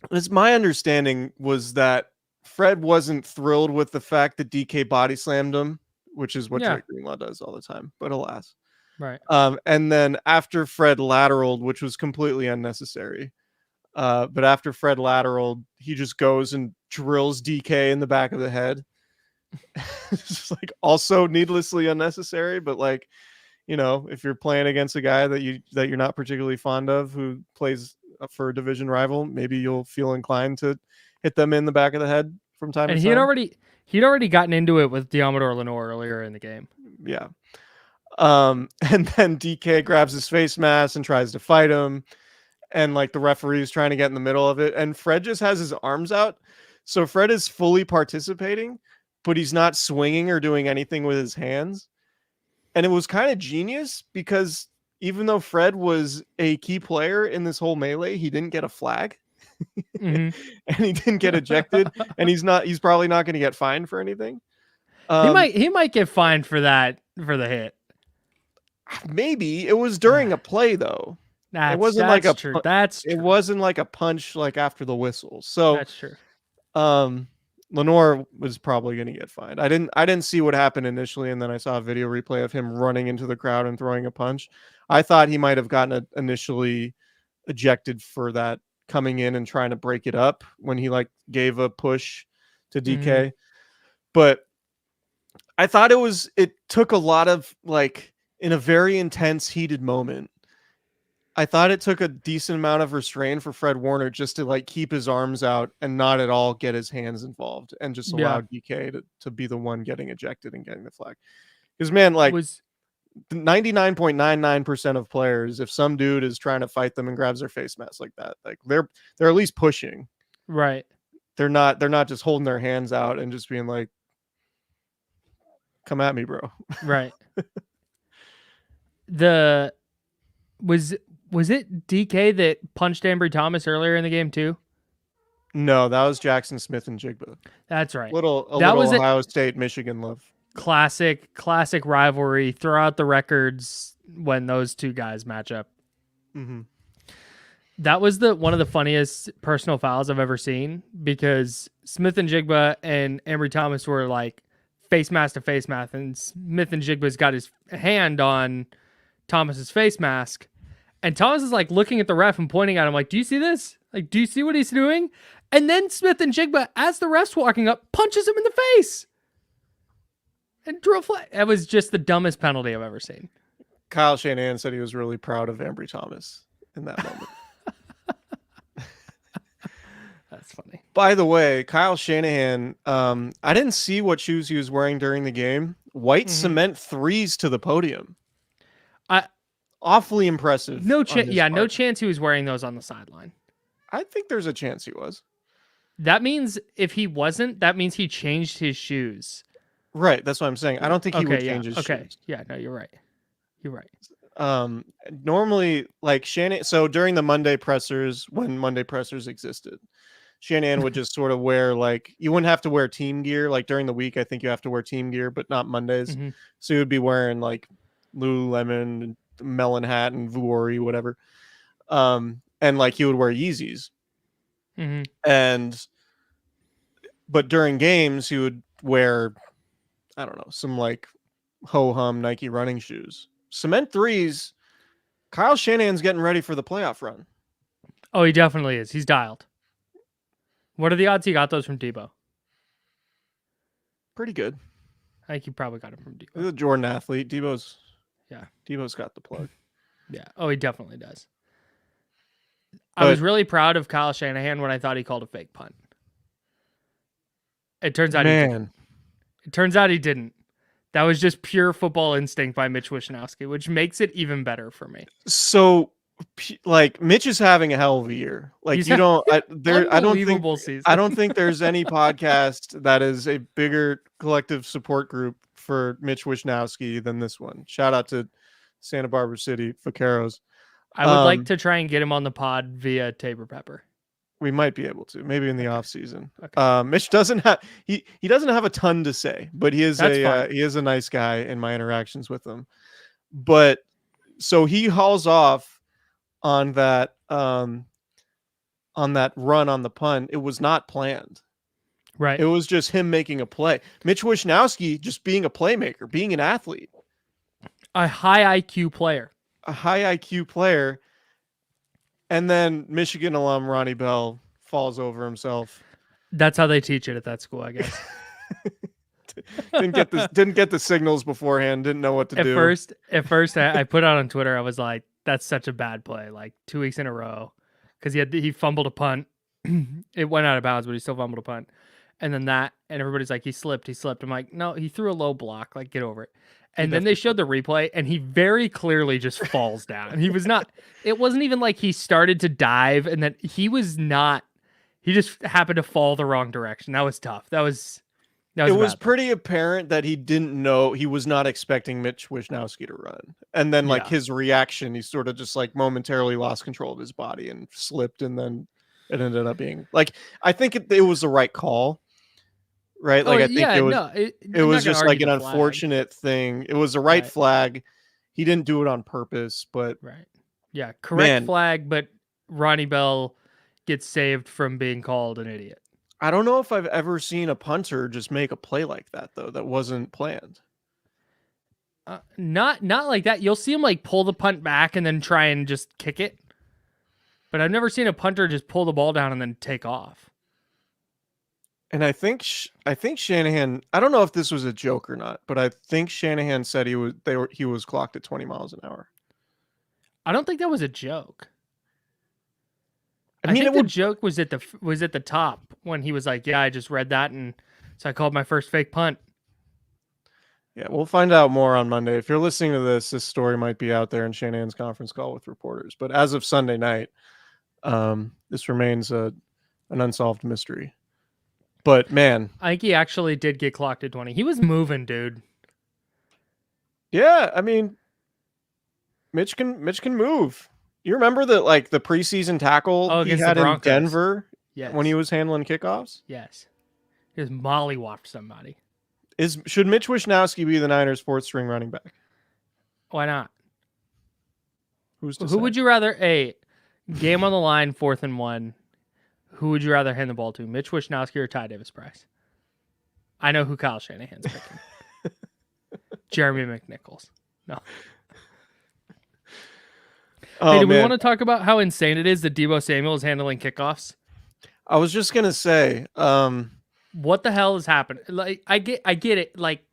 it's my understanding was that Fred wasn't thrilled with the fact that DK body slammed him which is what Dre Greenlaw does all the time. But alas. Right. And then after Fred lateraled, which was completely unnecessary. But after Fred lateraled, he just goes and drills DK in the back of the head. It's just like also needlessly unnecessary, but like, you know, if you're playing against a guy that you're not particularly fond of who plays for a division rival, maybe you'll feel inclined to hit them in the back of the head from time to time. And he'd already gotten into it with Diamador Lenore earlier in the game. Yeah. And then DK grabs his face mask and tries to fight him. And like the referee's trying to get in the middle of it. And Fred just has his arms out. So Fred is fully participating, but he's not swinging or doing anything with his hands. And it was kind of genius because even though Fred was a key player in this whole melee, he didn't get a flag. And he didn't get ejected. And he's probably not going to get fined for anything. He might get fined for that, for the hit. Maybe. It was during a play though. It wasn't like a punch like after the whistle. So that's true. Lenore was probably going to get fined. I didn't see what happened initially, and then I saw a video replay of him running into the crowd and throwing a punch. I thought he might have gotten initially ejected for that, coming in and trying to break it up when he like gave a push to DK. But I thought it took a lot of like, in a very intense, heated moment, I thought it took a decent amount of restraint for Fred Warner just to like keep his arms out and not at all get his hands involved and just allow DK to be the one getting ejected and getting the flag. Because man, like 99.99% of players, if some dude is trying to fight them and grabs their face mask like that, like they're at least pushing. Right. They're not just holding their hands out and just being like, come at me, bro. Right. Was it DK that punched Ambry Thomas earlier in the game too? No, that was Jackson Smith and Jigba. That's right. A little Ohio State, Michigan love. Classic rivalry. Throw out the records when those two guys match up. Mm-hmm. That was one of the funniest personal fouls I've ever seen, because Smith and Jigba and Ambry Thomas were like face mask to face mask, and Smith and Jigba's got his hand on Thomas's face mask. And Thomas is like looking at the ref and pointing at him like, do you see this? Like, do you see what he's doing? And then Smith and Jigba, as the ref's walking up, punches him in the face. And drew a flag. It was just the dumbest penalty I've ever seen. Kyle Shanahan said he was really proud of Ambry Thomas in that moment. That's funny. By the way, Kyle Shanahan, I didn't see what shoes he was wearing during the game. White cement threes to the podium. Awfully impressive. No chance he was wearing those on the sideline. I think there's a chance he was. That means if he wasn't, that means he changed his shoes. Right, that's what I'm saying. I don't think he would change his shoes. Yeah, no, you're right. You're right. Normally, like Shanahan, so during the Monday pressers, when Monday pressers existed, Shanahan would just sort of wear, like, you wouldn't have to wear team gear. Like during the week, I think you have to wear team gear, but not Mondays. So he would be wearing like Lululemon and melon hat and Vuori, whatever. And like he would wear Yeezys. But during games, he would wear, I don't know, some like ho-hum Nike running shoes. Cement threes, Kyle Shanahan's getting ready for the playoff run. Oh, he definitely is. He's dialed. What are the odds he got those from Debo? Pretty good. I think he probably got them from Debo. He's a Jordan athlete. Debo's got the plug. Yeah. Oh, he definitely does. I was really proud of Kyle Shanahan when I thought he called a fake punt. It turns out he didn't. That was just pure football instinct by Mitch Wishnowsky, which makes it even better for me. So, like, Mitch is having a hell of a year. Like, I don't think there's any podcast that is a bigger collective support group for Mitch Wishnowsky than this one. Shout out to Santa Barbara City Vaqueros. I would like to try and get him on the pod via Tabor Pepper. We might be able to, maybe in the off season. Okay. Mitch doesn't have he doesn't have a ton to say, but he is a nice guy in my interactions with him. But so he hauls off on that run on the punt. It was not planned. Right. It was just him making a play. Mitch Wishnowsky just being a playmaker, being an athlete. A high IQ player. A high IQ player. And then Michigan alum Ronnie Bell falls over himself. That's how they teach it at that school, I guess. Didn't get the signals beforehand, didn't know what to do. At first I put out on Twitter, I was like, that's such a bad play, like 2 weeks in a row. Because he fumbled a punt. It went out of bounds, but he still fumbled a punt. And then and everybody's like, he slipped. I'm like, no, he threw a low block. Like, get over it. And then they showed the replay, and he very clearly just falls down. It wasn't even like he started to dive, and then he just happened to fall the wrong direction. That was tough. It was pretty apparent that he didn't know, he was not expecting Mitch Wishnowsky to run. And then his reaction, he sort of just like momentarily lost control of his body and slipped. And then it ended up being like, I think it was the right call. Right. Like, I think it was just like an unfortunate thing. It was the right flag. He didn't do it on purpose, but right. Yeah. Correct flag. But Ronnie Bell gets saved from being called an idiot. I don't know if I've ever seen a punter just make a play like that, though. That wasn't planned. Not like that. You'll see him like pull the punt back and then try and just kick it. But I've never seen a punter just pull the ball down and then take off. And I think Shanahan, I don't know if this was a joke or not, but I think Shanahan said he was clocked at 20 miles an hour. I don't think that was a joke. I think the joke was at the top when he was like, "Yeah, I just read that, and so I called my first fake punt." Yeah, we'll find out more on Monday. If you're listening to this story might be out there in Shanahan's conference call with reporters. But as of Sunday night, this remains an unsolved mystery. But man, I think he actually did get clocked at 20. He was moving, dude. Yeah, I mean, Mitch can move. You remember the preseason tackle he had in Denver when he was handling kickoffs? Yes. He was mollywopped somebody. Should Mitch Wishnowsky be the Niners' fourth string running back? Why not? Who would you rather? Game on the line, 4th and 1. Who would you rather hand the ball to, Mitch Wishnowsky or Ty Davis-Price? I know who Kyle Shanahan's picking. Jeremy McNichols. No. Do we want to talk about how insane it is that Deebo Samuel is handling kickoffs? I was just gonna say, what the hell is happening? Like, I get it. Like,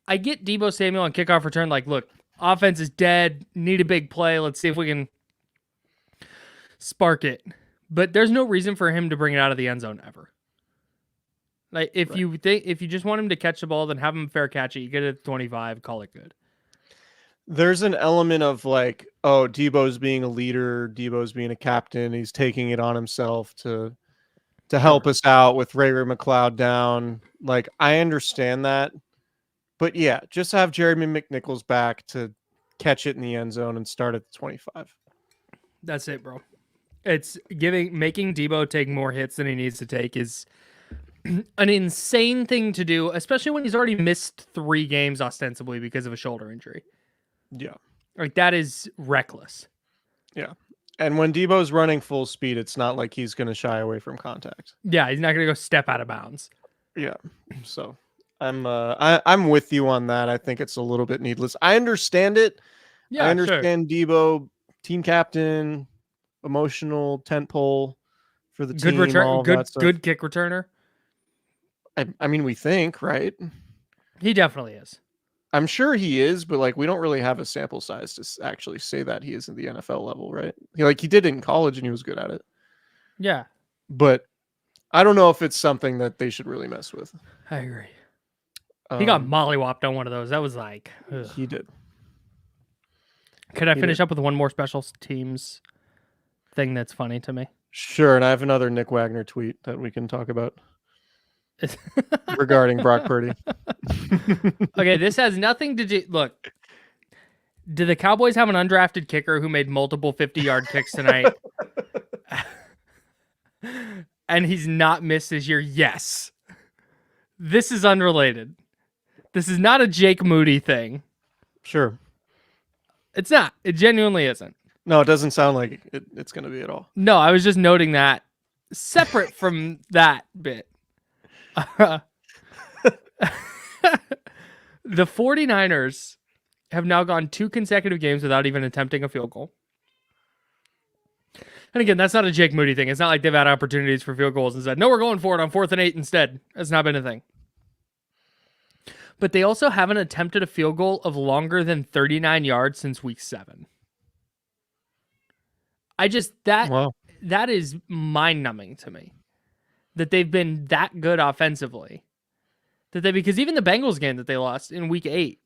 I get Deebo Samuel on kickoff return. Like, look, offense is dead. Need a big play. Let's see if we can spark it. But there's no reason for him to bring it out of the end zone ever. Like, if you just want him to catch the ball, then have him fair catch it. You get it at 25, call it good. There's an element of like, oh, Deebo's being a leader, Deebo's being a captain, he's taking it on himself to help us out with Ray McLeod down. Like, I understand that. But yeah, just have Jeremy McNichols back to catch it in the end zone and start at the 25. That's it, bro. It's making Deebo take more hits than he needs to take is an insane thing to do, especially when he's already missed 3 games ostensibly because of a shoulder injury. Yeah. Like, that is reckless. Yeah. And when Deebo's running full speed, it's not like he's going to shy away from contact. Yeah, he's not going to go step out of bounds. Yeah. So I'm with you on that. I think it's a little bit needless. I understand it. Yeah, I understand sure. Deebo, team captain, emotional tentpole for the team. Good kick returner. I mean, we think, right? He definitely is. I'm sure he is, but like, we don't really have a sample size to actually say that he is at the NFL level, right? He did it in college and he was good at it. Yeah. But I don't know if it's something that they should really mess with. I agree. He got mollywopped on one of those. That was like... Ugh. He did. Could I finish up with one more special teams thing that's funny to me? Sure, and I have another Nick Wagner tweet that we can talk about regarding Brock Purdy. Okay, this has nothing to do... Look, do the Cowboys have an undrafted kicker who made multiple 50-yard kicks tonight? And he's not missed this year? Yes. This is unrelated. This is not a Jake Moody thing. Sure. It's not. It genuinely isn't. No, it doesn't sound like it's going to be at all. No, I was just noting that separate from that bit. The 49ers have now gone 2 consecutive games without even attempting a field goal. And again, that's not a Jake Moody thing. It's not like they've had opportunities for field goals and said, no, we're going for it on 4th and 8 instead. That's not been a thing. But they also haven't attempted a field goal of longer than 39 yards since week 7. That is mind-numbing to me. That they've been that good offensively. Because even the Bengals game that they lost in week 8,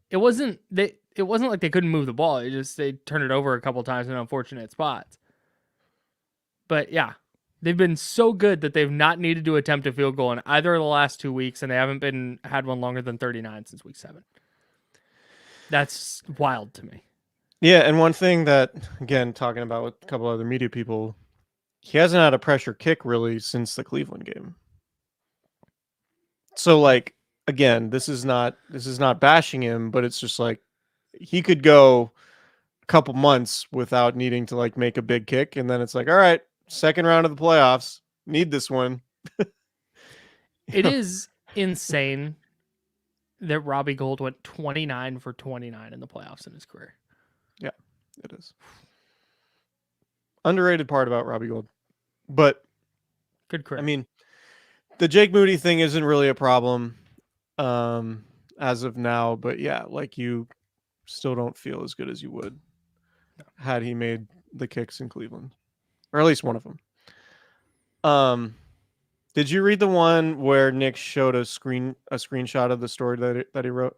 it wasn't like they couldn't move the ball. They turned it over a couple times in unfortunate spots. But yeah, they've been so good that they've not needed to attempt a field goal in either of the last 2 weeks, and they haven't had one longer than 39 since week 7. That's wild to me. Yeah, and one thing that, again, talking about with a couple other media people, he hasn't had a pressure kick really since the Cleveland game. So, like, again, this is not bashing him, but it's just like he could go a couple months without needing to like make a big kick, and then it's like, all right, second round of the playoffs, need this one. It is insane that Robbie Gould went 29 for 29 in the playoffs in his career. Yeah, it is. Underrated part about Robbie Gould. But good career. I mean, the Jake Moody thing isn't really a problem as of now, but yeah, like you still don't feel as good as you would had he made the kicks in Cleveland. Or at least one of them. Did you read the one where Nick showed a screenshot of the story that he wrote?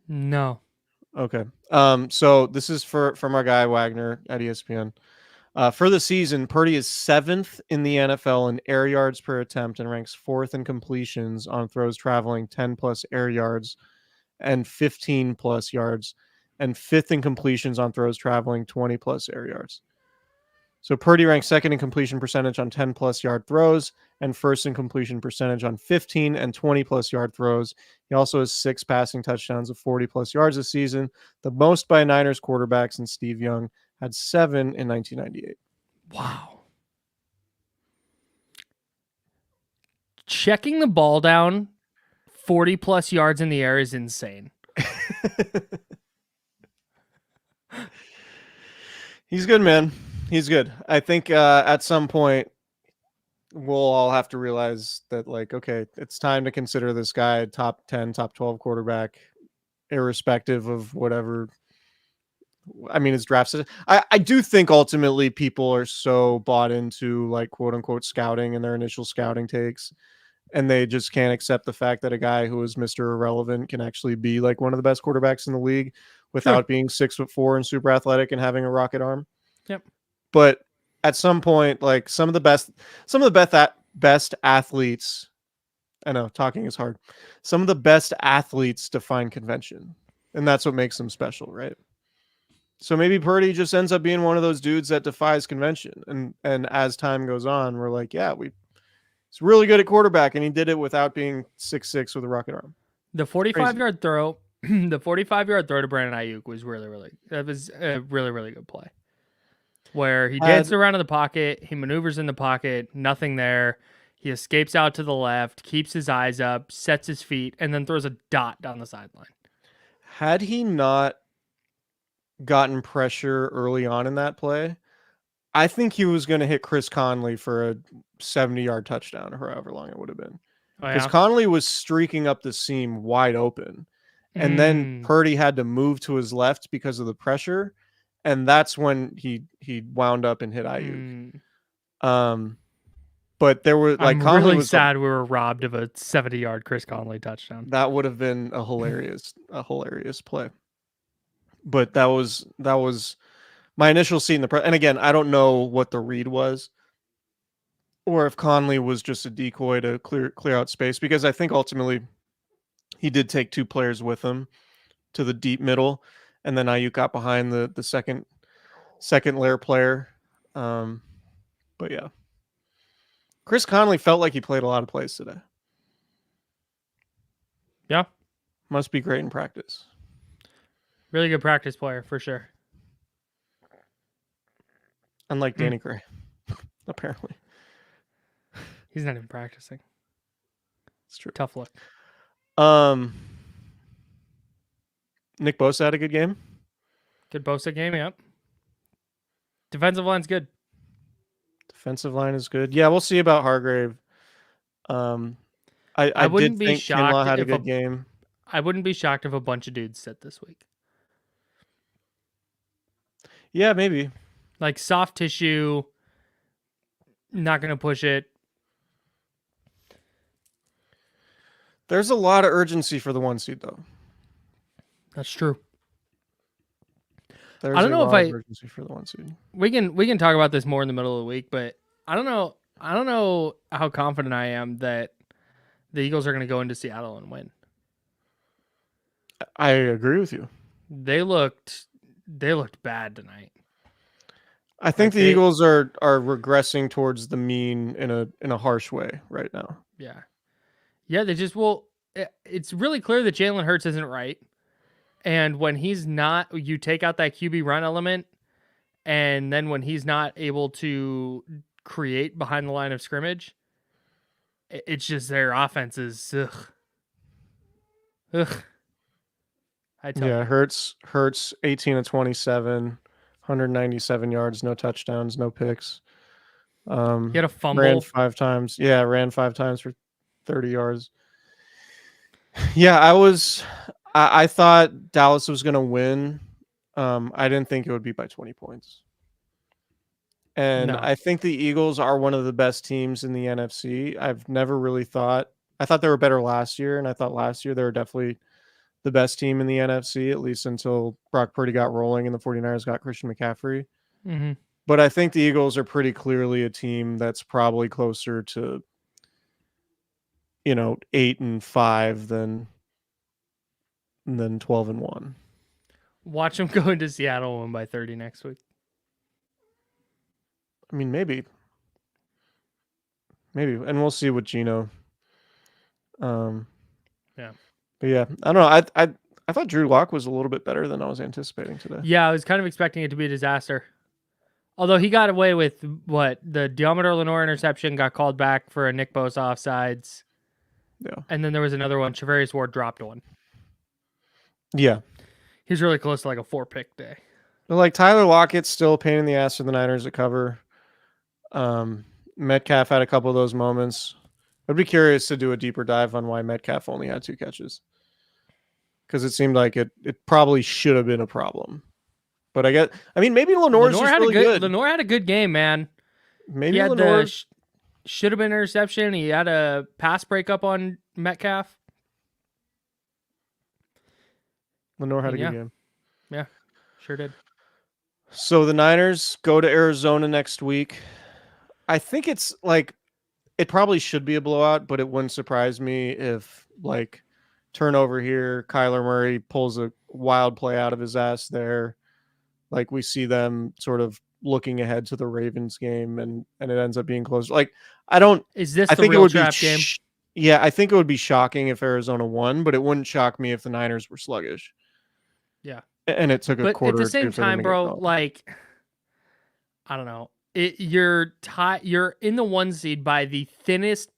No. Okay. So this is from our guy Wagner at ESPN. For the season, Purdy is 7th in the NFL in air yards per attempt and ranks 4th in completions on throws traveling 10 plus air yards and 15 plus yards, and 5th in completions on throws traveling 20 plus air yards. So Purdy ranks 2nd in completion percentage on 10 plus yard throws and 1st in completion percentage on 15 and 20 plus yard throws. He also has 6 passing touchdowns of 40 plus yards this season, the most by a Niners quarterback since Steve Young had 7 in 1998. Wow. Checking the ball down 40 plus yards in the air is insane. He's good, man. He's good. I think at some point we'll all have to realize that, like, okay, it's time to consider this guy top 10, top 12 quarterback, irrespective of whatever. I mean, his draft. I do think ultimately people are so bought into like quote unquote scouting and their initial scouting takes, and they just can't accept the fact that a guy who is Mr. Irrelevant can actually be like one of the best quarterbacks in the league without being 6'4" and super athletic and having a rocket arm. Yep. But at some point, like some of the best athletes, I know talking is hard. Some of the best athletes define convention, and that's what makes them special, right? So maybe Purdy just ends up being one of those dudes that defies convention. And as time goes on, we're like, yeah, he's really good at quarterback, and he did it without being 6'6" with a rocket arm. The 45-yard throw, the 45-yard throw to Brandon Ayuk was that was a really, really good play. Where he dances around in the pocket, he maneuvers in the pocket, nothing there. He escapes out to the left, keeps his eyes up, sets his feet, and then throws a dot down the sideline. Had he not gotten pressure early on in that play, I think he was going to hit Chris Conley for a 70-yard touchdown or however long it would have been. Because Conley was streaking up the seam wide open. And then Purdy had to move to his left because of the pressure. And that's when he wound up and hit Ayuk. But there were like I'm really sad we were robbed of a 70-yard Chris Conley touchdown. That would have been a hilarious play. But that was my initial seat in the and again, I don't know what the read was, or if Conley was just a decoy to clear out space, because I think ultimately he did take 2 players with him to the deep middle, and then Ayuk got behind the second layer player. But yeah, Chris Conley felt like he played a lot of plays today. Yeah, must be great in practice. Really good practice player for sure. Unlike Danny Gray, apparently. He's not even practicing. It's true. Tough look. Nick Bosa had a good game. Good Bosa game, yep. Defensive line's good. Defensive line is good. Yeah, we'll see about Hargrave. I wouldn't did be think shocked Kinlaw had a if good game. I wouldn't be shocked if a bunch of dudes sit this week. Yeah, maybe. Like soft tissue, not going to push it. There's a lot of urgency for the 1 seed, though. That's true. There's I don't know if urgency for the 1 seed. We can talk about this more in the middle of the week, but I don't know how confident I am that the Eagles are going to go into Seattle and win. I agree with you. They looked bad tonight. I think the Eagles are regressing towards the mean in a harsh way right now. Yeah. Yeah, it's really clear that Jalen Hurts isn't right. And when he's not, you take out that QB run element, and then when he's not able to create behind the line of scrimmage, it's just their offense is ugh. Yeah, Hurts 18 of 27, 197 yards, no touchdowns, no picks. He had a fumble. Ran 5 times. Yeah, ran 5 times for 30 yards. Yeah, I thought Dallas was going to win. I didn't think it would be by 20 points. And no. I think the Eagles are one of the best teams in the NFC. I've never really thought – I thought they were better last year, and I thought last year they were definitely the best team in the NFC, at least until Brock Purdy got rolling and the 49ers got Christian McCaffrey. Mm-hmm. But I think the Eagles are pretty clearly a team that's probably closer to, 8-5 than 12-1. Watch them go into Seattle and win by 30 next week. I mean, maybe, and we'll see with Geno. Yeah, but yeah, I don't know. I thought Drew Lock was a little bit better than I was anticipating today. Yeah, I was kind of expecting it to be a disaster. Although he got away with the Diomedor Lenore interception got called back for a Nick Bosa offsides. Yeah, and then there was another one. Charvarius Ward dropped one. Yeah, he's really close to like a 4-pick day. But like Tyler Lockett's still a pain in the ass for the Niners to cover. Metcalf had a couple of those moments. I'd be curious to do a deeper dive on why Metcalf only had 2 catches. Because it seemed like it probably should have been a problem. But maybe Lenore's just really good. Lenore had a good game, man. Maybe Lenore should have been an interception. He had a pass breakup on Metcalf. Lenore had a good game. Yeah, sure did. So the Niners go to Arizona next week. I think it's like it probably should be a blowout, but it wouldn't surprise me if like turnover here, Kyler Murray pulls a wild play out of his ass there. Like we see them sort of looking ahead to the Ravens game and it ends up being close. Like Is this the real trap game? Yeah, I think it would be shocking if Arizona won, but it wouldn't shock me if the Niners were sluggish. Yeah. And it took a quarter. But at the same time, bro, like I don't know. You're in the 1 seed by the thinnest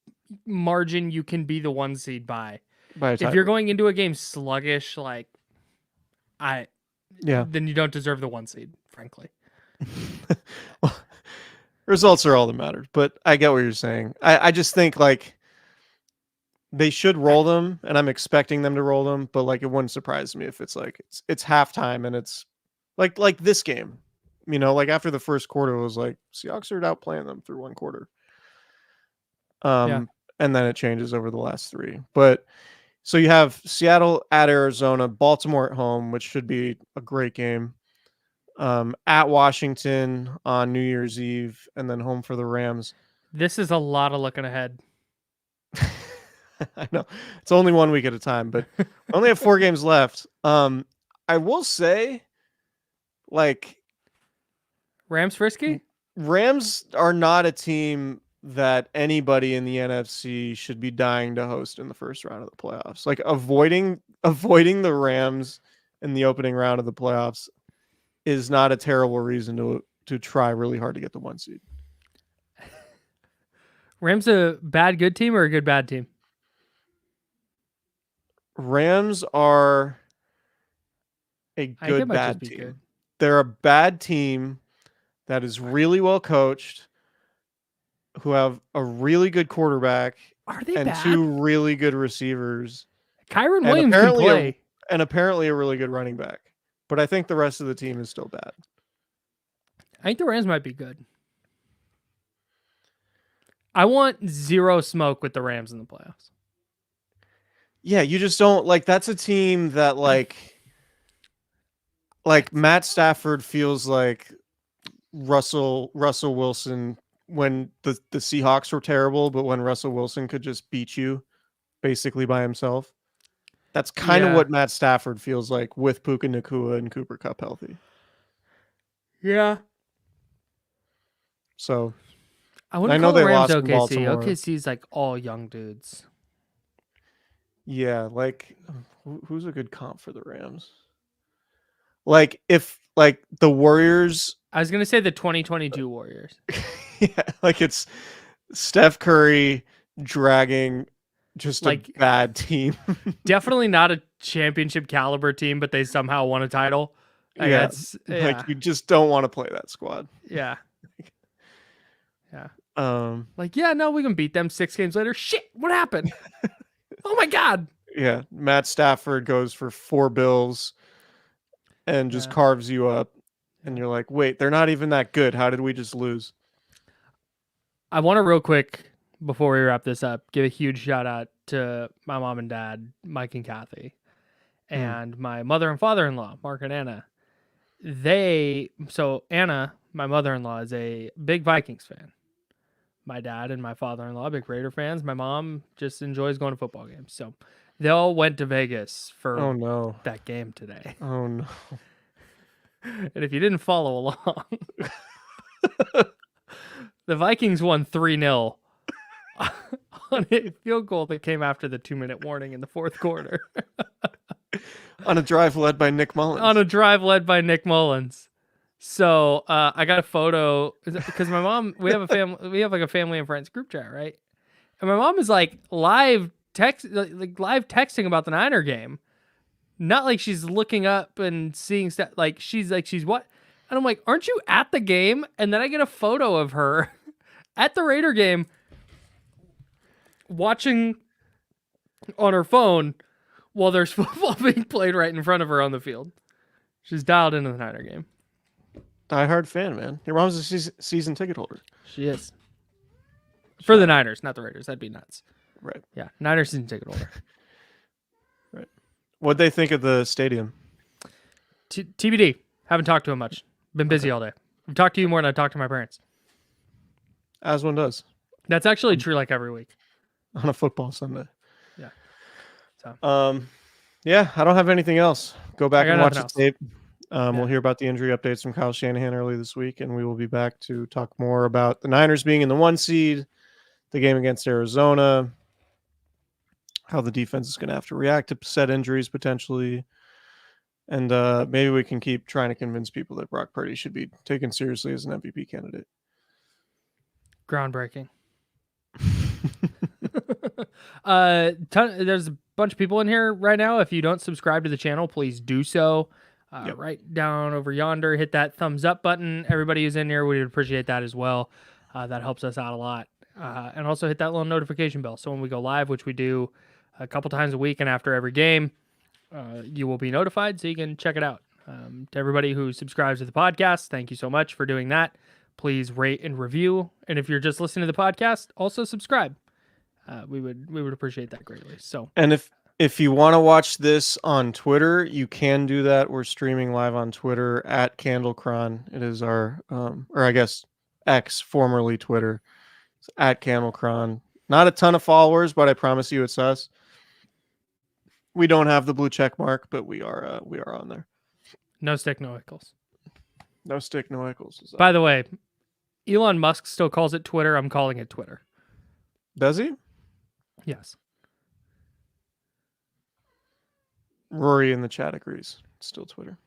margin you can be the 1 seed by. If you're going into a game sluggish, then you don't deserve the 1 seed, frankly. Well, results are all that matters, but I get what you're saying. I just think like they should roll them, and I'm expecting them to roll them, but like it wouldn't surprise me if it's like it's halftime and it's like this game. Like after the first quarter, it was like Seahawks are outplaying them through 1 quarter. And then it changes over the last 3. But so you have Seattle at Arizona, Baltimore at home, which should be a great game. At Washington on New Year's Eve, and then home for the Rams. This is a lot of looking ahead. I know it's only 1 week at a time, but we only have 4 games left. I will say, like. Rams frisky? Rams are not a team that anybody in the NFC should be dying to host in the first round of the playoffs. Like avoiding the Rams in the opening round of the playoffs is not a terrible reason to try really hard to get the 1 seed. Rams a bad good team or a good bad team? Rams are a good bad team. Good. They're a bad team that is really well coached, who have a really good quarterback and bad? 2 really good receivers. Kyron Williams can play. And apparently a really good running back. But I think the rest of the team is still bad. I think the Rams might be good. I want zero smoke with the Rams in the playoffs. Yeah, you just don't like. That's a team that like Matt Stafford feels like Russell Wilson when the Seahawks were terrible, but when Russell Wilson could just beat you basically by himself. That's kind of what Matt Stafford feels like with Puka Nacua and Cooper Kupp healthy. Yeah. So I know they lost OKC. Baltimore. OKC's like all young dudes. Yeah, like who's a good comp for the Rams? Like if like the Warriors. I was gonna say the 2022 Warriors. Yeah, like it's Steph Curry dragging just like a bad team. Definitely not a championship caliber team, but they somehow won a title. Like you just don't want to play that squad. Yeah. Yeah. No, we can beat them 6 games later. Shit, what happened? Oh my God. Yeah. Matt Stafford goes for 4 bills and just carves you up. And you're like, wait, they're not even that good. How did we just lose? I want to real quick, before we wrap this up, give a huge shout out to my mom and dad, Mike and Kathy, and my mother and father-in-law, Mark and Anna. Anna, my mother-in-law, is a big Vikings fan. My dad and my father-in-law, big Raider fans. My mom just enjoys going to football games. So they all went to Vegas for that game today. Oh, no. And if you didn't follow along, the Vikings won 3-0 on a field goal that came after the 2-minute warning in the fourth quarter. On a drive led by Nick Mullins. So I got a photo because my mom, we have like a family and friends group chat, right? And my mom is like live texting about the Niner game. Not like she's looking up and seeing stuff. Like she's what? And I'm like, aren't you at the game? And then I get a photo of her at the Raider game watching on her phone while there's football being played right in front of her on the field. She's dialed into the Niner game. Diehard fan, man. Your mom's a season ticket holder. She is. For the Niners, not the Raiders. That'd be nuts. Right. Yeah, Niners season ticket holder. Right. What'd they think of the stadium? TBD. Haven't talked to him much. Been busy all day. I've talked to you more than I talked to my parents. As one does. That's actually true like every week. On a football Sunday. Yeah. So. Yeah, I don't have anything else. Go back and watch the tape. We'll hear about the injury updates from Kyle Shanahan early this week, and we will be back to talk more about the Niners being in the 1 seed, the game against Arizona, how the defense is going to have to react to set injuries potentially, and maybe we can keep trying to convince people that Brock Purdy should be taken seriously as an MVP candidate. Groundbreaking. There's a bunch of people in here right now. If you don't subscribe to the channel, please do so. Right down over yonder, hit that thumbs up button. Everybody who's in here, we would appreciate that as well. That helps us out a lot. And also hit that little notification bell. So when we go live, which we do a couple times a week and after every game, you will be notified so you can check it out. To everybody who subscribes to the podcast, thank you so much for doing that. Please rate and review. And if you're just listening to the podcast, also subscribe. We would appreciate that greatly. So, and if you want to watch this on Twitter, you can do that. We're streaming live on Twitter at CandleCron. It is our, or I guess X, formerly Twitter. It's at CandleCron. Not a ton of followers, but I promise you it's us. We don't have the blue check mark, but we are on there. No stick, no ickles. No stick, no ickles. By the way, Elon Musk still calls it Twitter. I'm calling it Twitter. Does he? Yes. Rory in the chat agrees. It's still Twitter.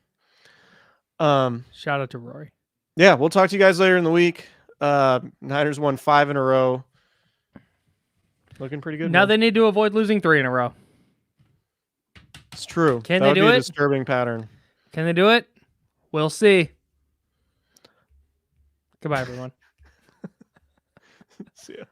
Shout out to Rory. Yeah, we'll talk to you guys later in the week. Niners won 5 in a row. Looking pretty good. Now they need to avoid losing 3 in a row. true. Can that they would do be it? A disturbing pattern. Can they do it? We'll see. Goodbye, everyone. See ya.